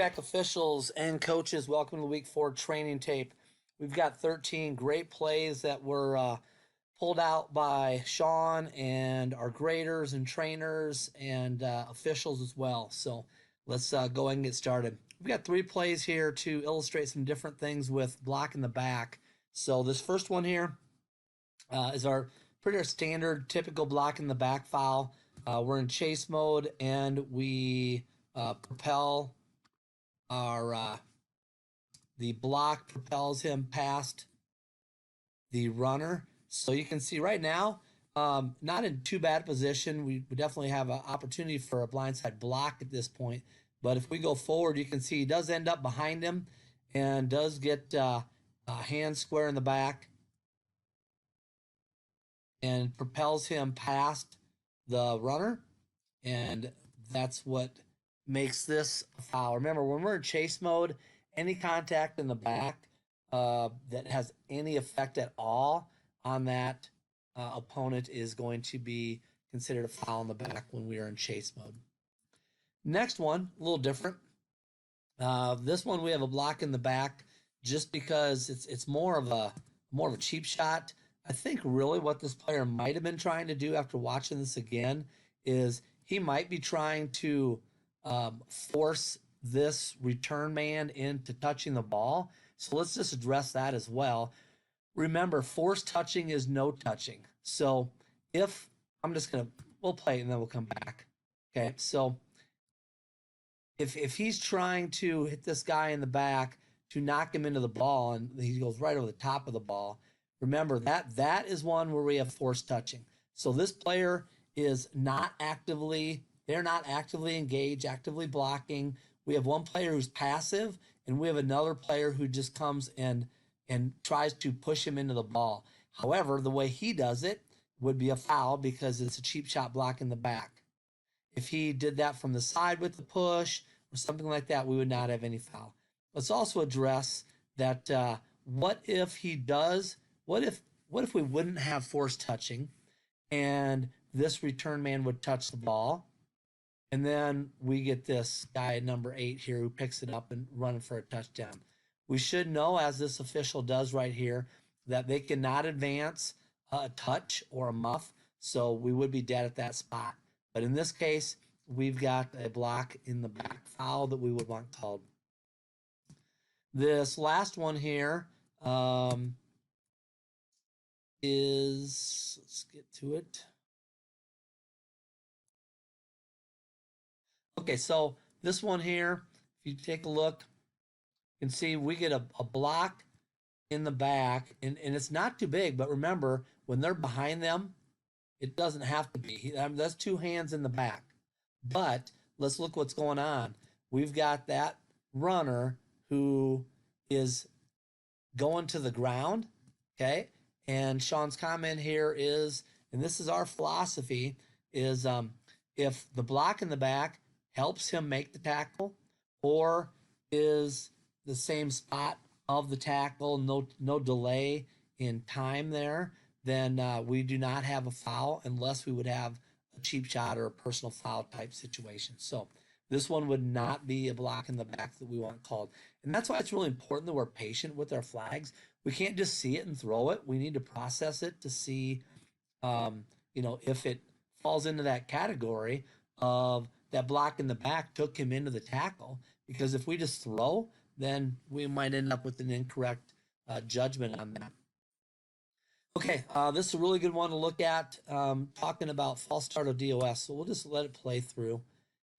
GPAC officials and coaches, welcome to the Week 4 training tape. We've got 13 great plays that were pulled out by Sean and our graders and trainers and officials as well. So let's go ahead and get started. We've got 3 plays here to illustrate some different things with block in the back. So this first one here is our pretty standard, typical block in the back foul. We're in chase mode and we propel our the block propels him past the runner. So you can see right now, not in too bad position. We definitely have an opportunity for a blindside block at this point. But if we go forward, you can see he does end up behind him and does get a hand square in the back and propels him past the runner. And that's what makes this a foul. Remember, when we're in chase mode, any contact in the back that has any effect at all on that opponent is going to be considered a foul in the back when we are in chase mode. Next one, a little different. This one we have a block in the back just because it's more of a cheap shot. I think really what this player might have been trying to do after watching this again is he might be trying to force this return man into touching the ball. So let's just address that as well. Remember, force touching is no touching. So if we'll play it and then we'll come back. Okay, so if he's trying to hit this guy in the back to knock him into the ball and he goes right over the top of the ball, remember that is one where we have force touching. So this player is not actively, they're not actively engaged, actively blocking. We have one player who's passive, and we have another player who just comes and tries to push him into the ball. However, the way he does it would be a foul because it's a cheap shot block in the back. If he did that from the side with the push or something like that, we would not have any foul. Let's also address that what if we wouldn't have force touching and this return man would touch the ball, and then we get this guy at number 8 here who picks it up and running for a touchdown. We should know, as this official does right here, that they cannot advance a touch or a muff, so we would be dead at that spot. But in this case, we've got a block in the back foul that we would want called. This last one here is, let's get to it. Okay, so this one here, if you take a look, you can see we get a block in the back, and it's not too big, but remember, when they're behind them, it doesn't have to be. That's 2 hands in the back. But let's look what's going on. We've got that runner who is going to the ground, okay? And Sean's comment here is, and this is our philosophy, is if the block in the back helps him make the tackle or is the same spot of the tackle, no delay in time there, then we do not have a foul unless we would have a cheap shot or a personal foul type situation. So this one would not be a block in the back that we want called. And that's why it's really important that we're patient with our flags. We can't just see it and throw it. We need to process it to see, if it falls into that category of that block in the back took him into the tackle. Because if we just throw, then we might end up with an incorrect judgment on that. Okay, this is a really good one to look at, talking about false start of DOS. So we'll just let it play through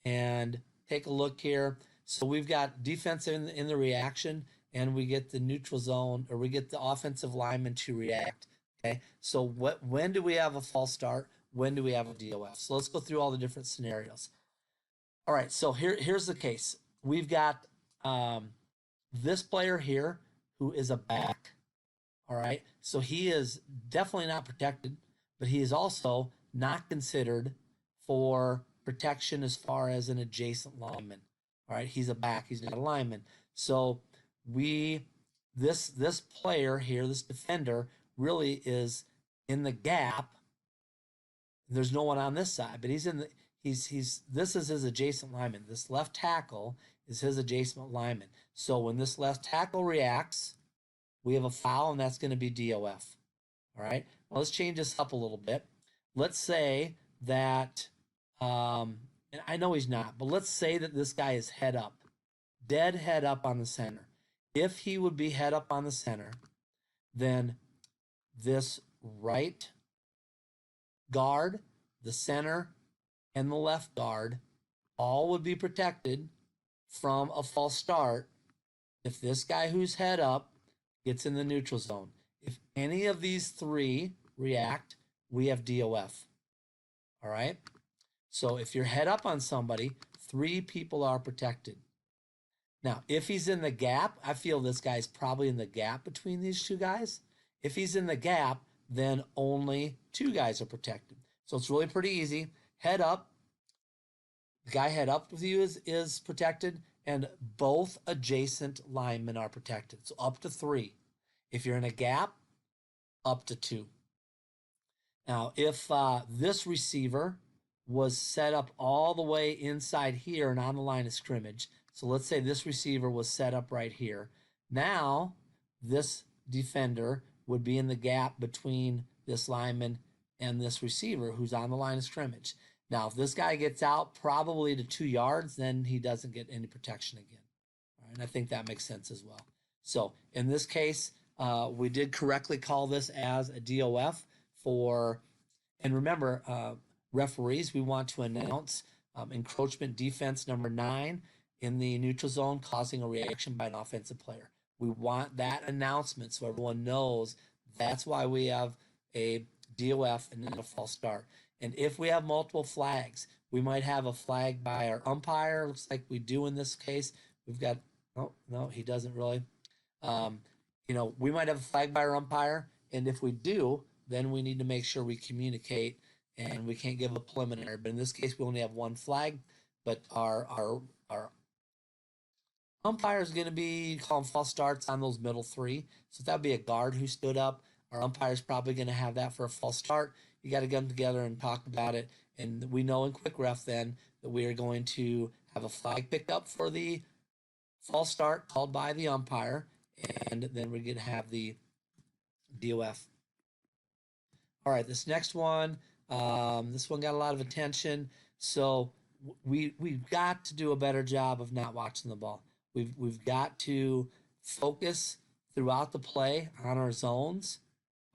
and take a look here. So we've got defense in the reaction, and we get the neutral zone, or we get the offensive lineman to react. Okay, so when do we have a false start? When do we have a DOS? So let's go through all the different scenarios. All right, so here's the case. We've got this player here who is a back. All right, so he is definitely not protected, but he is also not considered for protection as far as an adjacent lineman. All right, he's a back, he's not a lineman. So this player here, this defender, really is in the gap. There's no one on this side, but this is his adjacent lineman. This left tackle is his adjacent lineman. So when this left tackle reacts, we have a foul, and that's going to be DOF. All right. Well, let's change this up a little bit. Let's say that, and I know he's not, but let's say that this guy is head up, dead head up on the center. If he would be head up on the center, then this right guard, the center, and the left guard all would be protected from a false start if this guy who's head up gets in the neutral zone. If any of these three react, we have DOF. All right? So if you're head up on somebody, 3 people are protected. Now, if he's in the gap, I feel this guy's probably in the gap between these 2 guys. If he's in the gap, then only 2 guys are protected. So it's really pretty easy. Head up, the guy head up with you is protected, and both adjacent linemen are protected. So up to 3. If you're in a gap, up to 2. Now, if this receiver was set up all the way inside here and on the line of scrimmage, so let's say this receiver was set up right here. Now, this defender would be in the gap between this lineman and this receiver who's on the line of scrimmage. Now, if this guy gets out probably to 2 yards, then he doesn't get any protection again. All right, and I think that makes sense as well. So in this case, we did correctly call this as a DOF for, and remember, referees, we want to announce encroachment defense number 9 in the neutral zone causing a reaction by an offensive player. We want that announcement so everyone knows that's why we have a DOF and then a false start. And if we have multiple flags, we might have a flag by our umpire. Looks like we do in this case. We've got, oh, no, he doesn't really. We might have a flag by our umpire. And if we do, then we need to make sure we communicate, and we can't give a preliminary. But in this case, we only have 1 flag, but our umpire is going to be calling false starts on those middle 3. So that would be a guard who stood up. Our umpire is probably going to have that for a false start. You got to get them together and talk about it. And we know in quick ref then that we are going to have a flag picked up for the false start called by the umpire, and then we're going to have the DOF. All right, this next one, this one got a lot of attention. So we've got to do a better job of not watching the ball. We've got to focus throughout the play on our zones,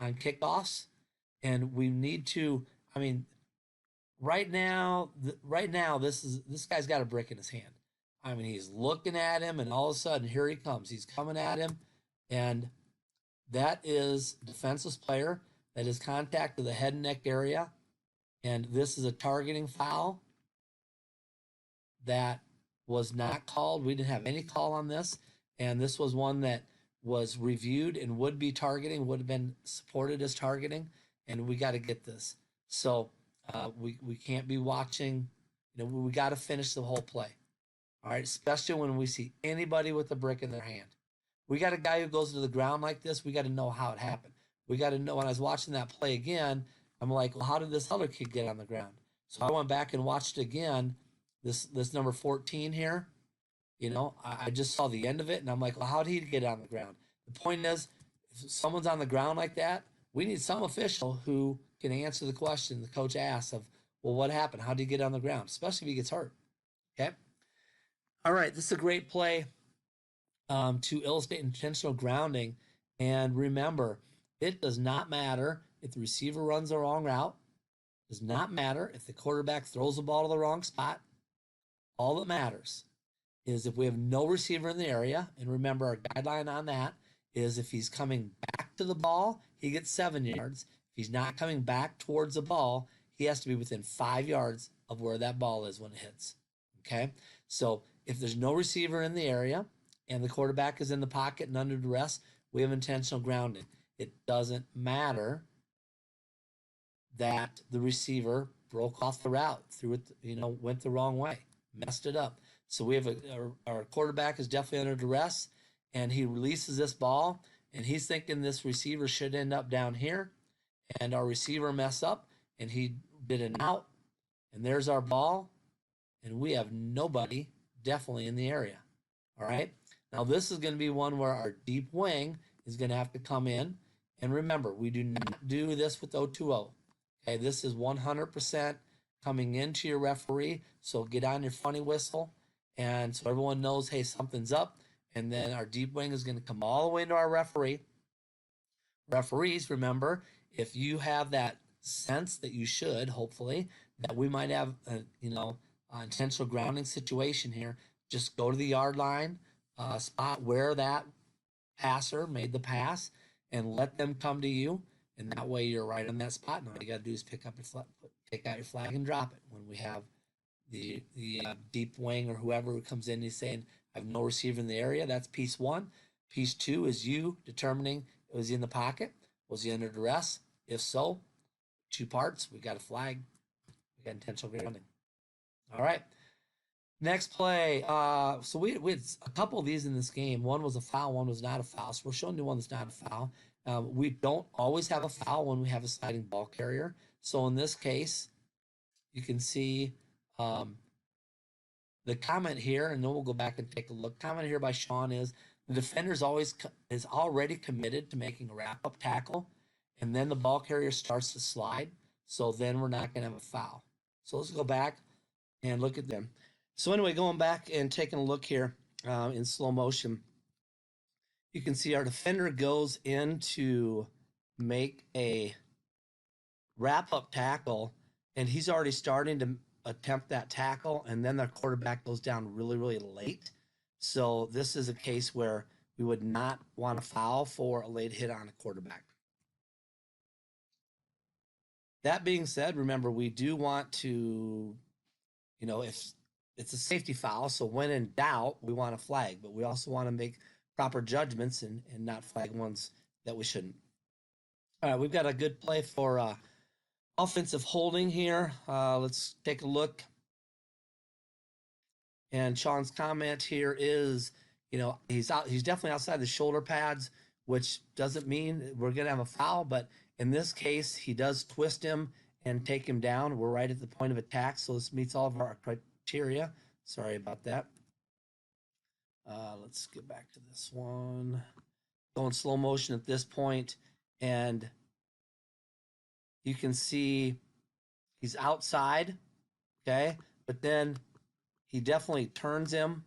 on kickoffs, and we need to. I mean, right now, this guy's got a brick in his hand. I mean, he's looking at him, and all of a sudden, here he comes. He's coming at him, and that is a defenseless player. That is contact to the head and neck area, and this is a targeting foul that was not called. We didn't have any call on this, and this was one that was reviewed and would be targeting, would have been supported as targeting, and we got to get this. So we can't be watching. We got to finish the whole play. All right, especially when we see anybody with a brick in their hand. We got a guy who goes to the ground like this. We got to know how it happened. We got to know. When I was watching that play again, I'm like, well, how did this other kid get on the ground? So I went back and watched it again. This number 14 here, I just saw the end of it, and I'm like, well, how did he get on the ground? The point is, if someone's on the ground like that, we need some official who can answer the question the coach asks of, well, what happened? How did he get on the ground? Especially if he gets hurt. Okay. All right. This is a great play to illustrate intentional grounding. And remember, it does not matter if the receiver runs the wrong route. It does not matter if the quarterback throws the ball to the wrong spot. All that matters is if we have no receiver in the area, and remember our guideline on that is if he's coming back to the ball, he gets 7 yards. If he's not coming back towards the ball, he has to be within 5 yards of where that ball is when it hits. Okay? So if there's no receiver in the area and the quarterback is in the pocket and under duress, we have intentional grounding. It doesn't matter that the receiver broke off the route, threw it, went the wrong way, messed it up. So we have our quarterback is definitely under duress, and he releases this ball, and he's thinking this receiver should end up down here, and our receiver mess up, and he did an out, And there's our ball, and we have nobody definitely in the area. All right. Now this is going to be one where our deep wing is going to have to come in. And remember, we do not do this with 0-2-0. Okay, this is 100% coming into your referee. So get on your funny whistle, and so everyone knows, hey, something's up. And then our deep wing is going to come all the way into our referee. Referees, remember, if you have that sense that you should, hopefully, that we might have a, intentional grounding situation here, just go to the yard line, spot where that passer made the pass, and let them come to you. And that way you're right on that spot. Now all you got to do is pick up your flag, take out your flag, and drop it when we have the deep wing or whoever comes in and he's saying, I have no receiver in the area. That's piece one. Piece two is you determining, was he in the pocket? Was he under duress? If so, two parts. We got a flag. We got intentional grounding. All right. Next play. So we had a couple of these in this game. One was a foul, one was not a foul. So we're showing you one that's not a foul. We don't always have a foul when we have a sliding ball carrier. So in this case, you can see the comment here, and then we'll go back and take a look. Comment here by Sean is, the defender is already committed to making a wrap-up tackle, and then the ball carrier starts to slide. So then we're not going to have a foul. So let's go back and look at them. So anyway, going back and taking a look here in slow motion, you can see our defender goes in to make a wrap-up tackle, and he's already starting to attempt that tackle, and then the quarterback goes down really, really late. So this is a case where we would not want to foul for a late hit on a quarterback. That being said, remember, we do want to, if it's a safety foul, so when in doubt, we want to flag, but we also want to make proper judgments and not flag ones that we shouldn't. All right, we've got a good play for offensive holding here. Let's take a look. And Sean's comment here is, he's definitely outside the shoulder pads, which doesn't mean we're going to have a foul, but in this case, he does twist him and take him down. We're right at the point of attack, so this meets all of our criteria. Sorry about that. Let's get back to this one. Going slow motion at this point, and you can see he's outside, okay? But then he definitely turns him,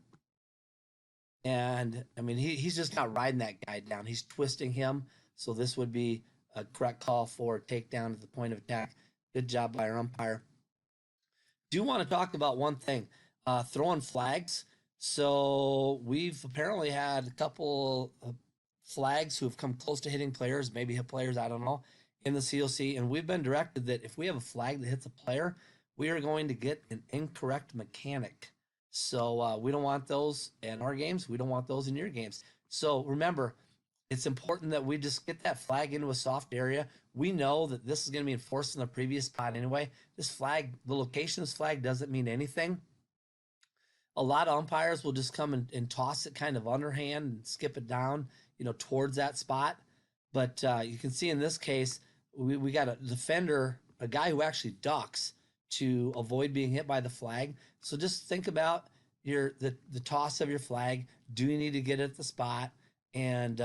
and, I mean, he's just not riding that guy down. He's twisting him, so this would be a correct call for takedown at the point of attack. Good job by our umpire. Do want to talk about one thing, throwing flags. So we've apparently had a couple of flags who have come close to hitting players, maybe hit players, I don't know, in the COC. And we've been directed that if we have a flag that hits a player, we are going to get an incorrect mechanic. So we don't want those in our games. We don't want those in your games. So remember, it's important that we just get that flag into a soft area. We know that this is going to be enforced in the previous spot anyway. This flag, the location of this flag doesn't mean anything. A lot of umpires will just come and toss it kind of underhand and skip it down, towards that spot. But you can see in this case, we got a defender, a guy who actually ducks to avoid being hit by the flag. So just think about the toss of your flag. Do you need to get it at the spot? And,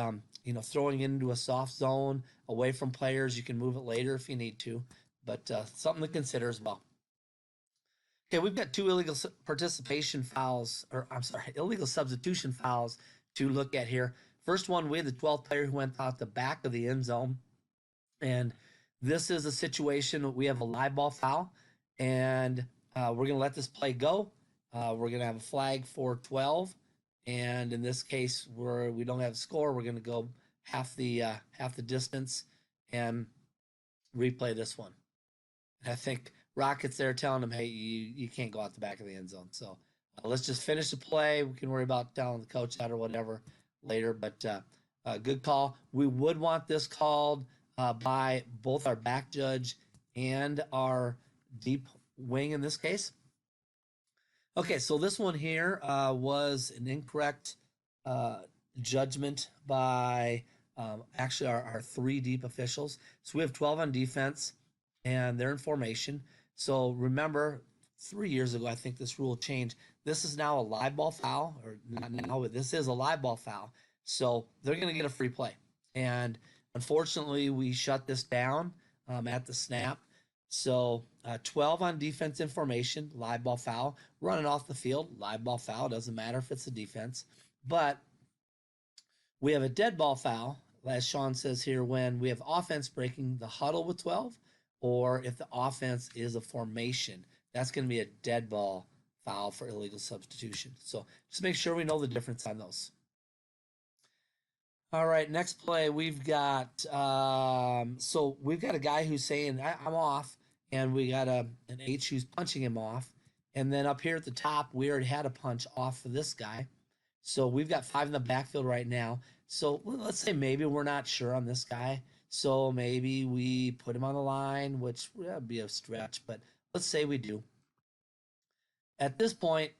throwing it into a soft zone away from players. You can move it later if you need to, but something to consider as well. Okay, we've got two illegal participation fouls, illegal substitution fouls to look at here. First one, we had the 12th player who went out the back of the end zone. And this is a situation, we have a live ball foul, and we're going to let this play go. We're going to have a flag for 12. And in this case, we don't have a score. We're going to go half the distance and replay this one. And I think Rocket's there telling him, hey, you can't go out the back of the end zone. So let's just finish the play. We can worry about telling the coach that or whatever later. But good call. We would want this called by both our back judge and our deep wing in this case. Okay, so this one here was an incorrect judgment by actually our three deep officials. So we have 12 on defense, and they're in formation. So remember, 3 years ago, I think this rule changed. This is now a live ball foul, or not now, but this is a live ball foul. So they're going to get a free play. And unfortunately, we shut this down at the snap. So 12 on defense information, live ball foul. Running off the field, live ball foul. Doesn't matter if it's a defense. But we have a dead ball foul, as Sean says here, when we have offense breaking the huddle with 12, or if the offense is a formation. That's going to be a dead ball foul for illegal substitution. So just make sure we know the difference on those. All right, next play we've got so we've got a guy who's saying I'm off, and we got an H who's punching him off, and then up here at the top we already had a punch off for this guy, so we've got 5 in the backfield right now. So let's say maybe we're not sure on this guy, so maybe we put him on the line, which would be a stretch, but let's say we do. At this point,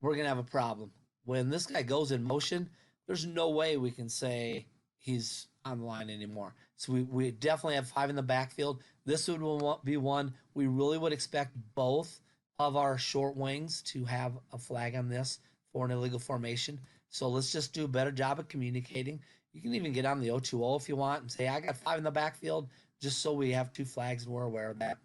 we're gonna have a problem when this guy goes in motion. There's no way we can say he's on the line anymore. So we definitely have 5 in the backfield. This would be one we really would expect both of our short wings to have a flag on this for an illegal formation. So let's just do a better job of communicating. You can even get on the 020 if you want and say, I got 5 in the backfield, just so we have 2 flags and we're aware of that.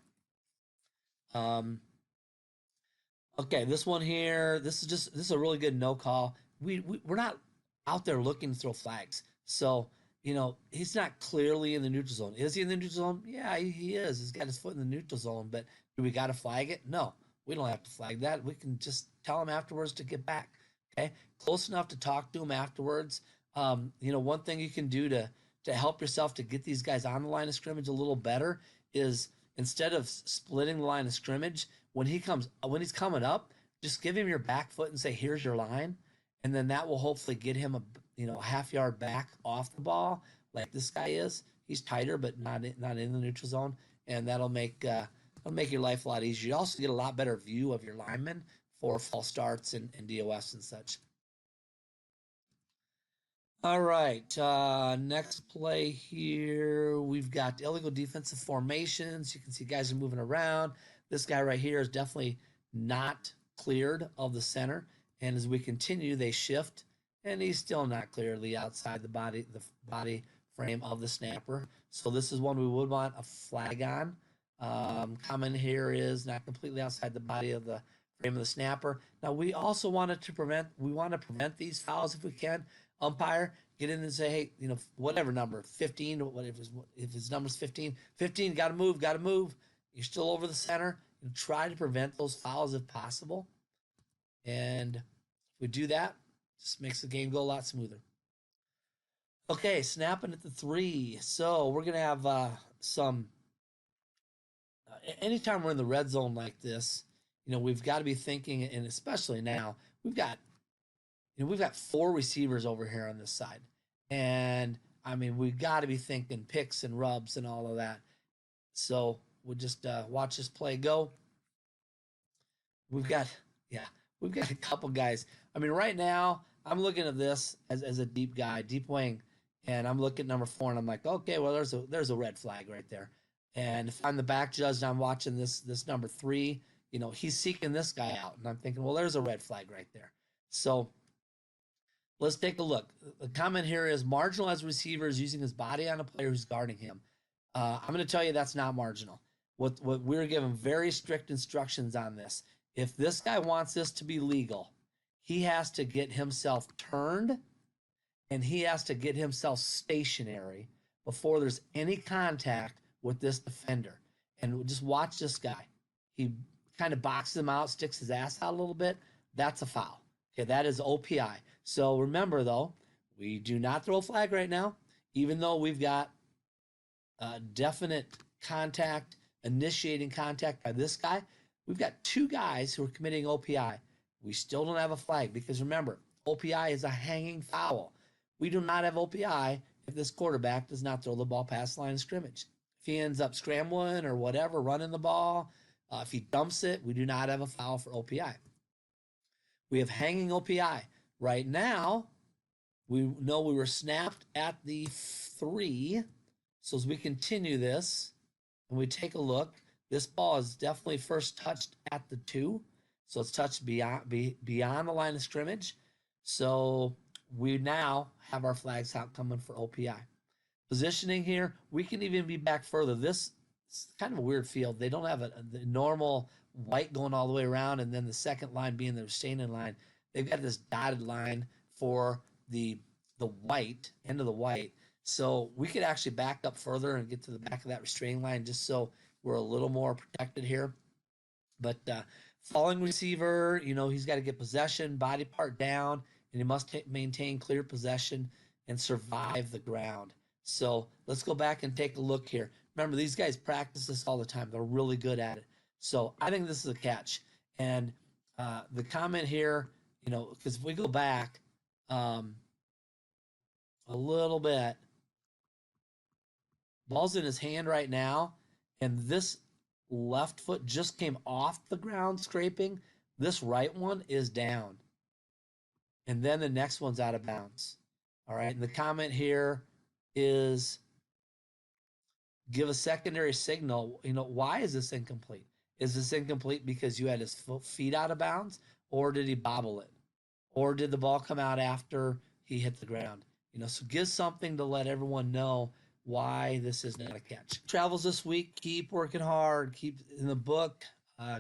Okay, this one here, this is a really good no call. We're not out there looking to throw flags. So, he's not clearly in the neutral zone. Is he in the neutral zone? Yeah, he is. He's got his foot in the neutral zone, but do we got to flag it? No, we don't have to flag that. We can just tell him afterwards to get back. Okay, close enough to talk to him afterwards. One thing you can do to help yourself to get these guys on the line of scrimmage a little better is, instead of splitting the line of scrimmage, when he's coming up, just give him your back foot and say, here's your line. And then that will hopefully get him a half yard back off the ball, like this guy is. He's tighter, but not in the neutral zone, and that'll make your life a lot easier. You also get a lot better view of your linemen for false starts and DOS and such. All right, next play here, we've got illegal defensive formations. You can see guys are moving around. This guy right here is definitely not cleared of the center. And as we continue, they shift, and he's still not clearly outside the body frame of the snapper. So this is one we would want a flag on. Comment here is not completely outside the body of the frame of the snapper. Now we also want to prevent these fouls if we can. Umpire, get in and say, hey, whatever number, 15, if his number's 15, got to move. You're still over the center, and try to prevent those fouls if possible. And if we do that, it just makes the game go a lot smoother. Okay, snapping at the 3. So we're going to have anytime we're in the red zone like this, we've got to be thinking, and especially now, we've got 4 receivers over here on this side. And, we've got to be thinking picks and rubs and all of that. So we'll just watch this play go. We've got a couple guys. Right now, I'm looking at this as a deep wing, and I'm looking at number 4, and I'm like, okay, well, there's a red flag right there. And if I'm the back judge and I'm watching this number 3, he's seeking this guy out, and I'm thinking, well, there's a red flag right there. So let's take a look. The comment here is marginalized receiver is using his body on a player who's guarding him. I'm going to tell you that's not marginal. What we're given very strict instructions on this. If this guy wants this to be legal, he has to get himself turned, and he has to get himself stationary before there's any contact with this defender. And just watch this guy. He kind of boxes him out, sticks his ass out a little bit. That's a foul. Okay, that is OPI. So remember, though, we do not throw a flag right now, even though we've got definite contact, initiating contact by this guy. We've got 2 guys who are committing OPI. We still don't have a flag because, remember, OPI is a hanging foul. We do not have OPI if this quarterback does not throw the ball past the line of scrimmage. If he ends up scrambling or whatever, running the ball, if he dumps it, we do not have a foul for OPI. We have hanging OPI. Right now, we know we were snapped at the 3. So as we continue this and we take a look, This ball is definitely first touched at the 2. So it's touched beyond the line of scrimmage. So we now have our flags out coming for OPI. Positioning here, we can even be back further. This is kind of a weird field. They don't have the normal white going all the way around and then the second line being the restraining line. They've got this dotted line for the white, end of the white. So we could actually back up further and get to the back of that restraining line just so we're a little more protected here. But falling receiver, he's got to get possession, body part down, and he must maintain clear possession and survive the ground. So let's go back and take a look here. Remember, these guys practice this all the time. They're really good at it. So I think this is a catch. And the comment here, because if we go back a little bit, ball's in his hand right now, and this left foot just came off the ground scraping. This right one is down. And then the next one's out of bounds. All right. And the comment here is give a secondary signal. Why is this incomplete? Is this incomplete because you had his feet out of bounds, or did he bobble it? Or did the ball come out after he hit the ground? So give something to let everyone know why this is not a catch. Travels this week. Keep working hard. Keep in the book.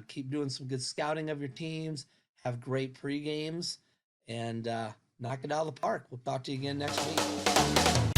Keep doing some good scouting of your teams. Have great pre-games. And knock it out of the park. We'll talk to you again next week.